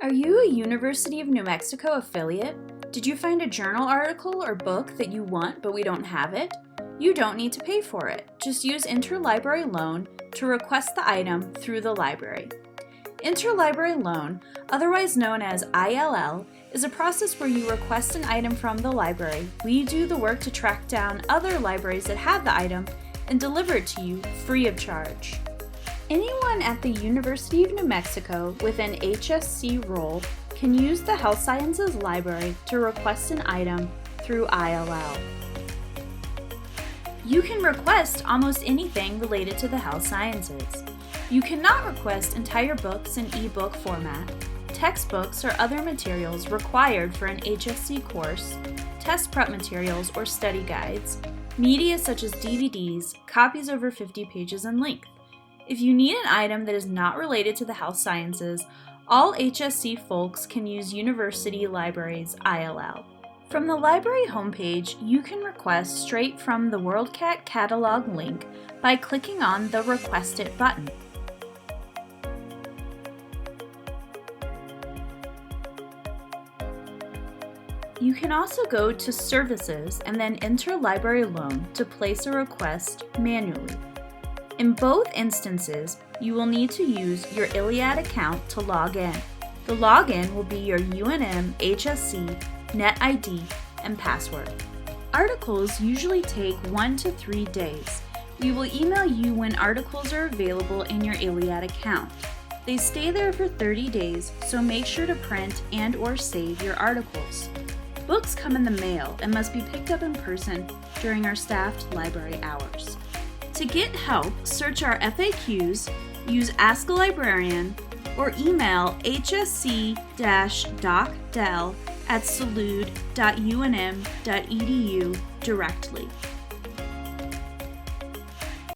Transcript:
Are you a University of New Mexico affiliate? Did you find a journal article or book that you want but we don't have it? You don't need to pay for it. Just use Interlibrary Loan to request the item through the library. Interlibrary Loan, otherwise known as ILL, is a process where you request an item from the library. We do the work to track down other libraries that have the item and deliver it to you free of charge. Anyone at the University of New Mexico with an HSC role can use the Health Sciences Library to request an item through ILL. You can request almost anything related to the health sciences. You cannot request entire books in ebook format, textbooks or other materials required for an HSC course, test prep materials or study guides, media such as DVDs, copies over 50 pages in length. If you need an item that is not related to the health sciences, all HSC folks can use University Libraries ILL. From the library homepage, you can request straight from the WorldCat catalog link by clicking on the Request It button. You can also go to Services and then enter Library Loan to place a request manually. In both instances, you will need to use your ILLiad account to log in. The login will be your UNM HSC, net ID, and password. Articles usually take 1 to 3 days. We will email you when articles are available in your ILLiad account. They stay there for 30 days, so make sure to print and/or save your articles. Books come in the mail and must be picked up in person during our staffed library hours. To get help, search our FAQs, use Ask a Librarian, or email hsc-docdel@salud.unm.edu directly.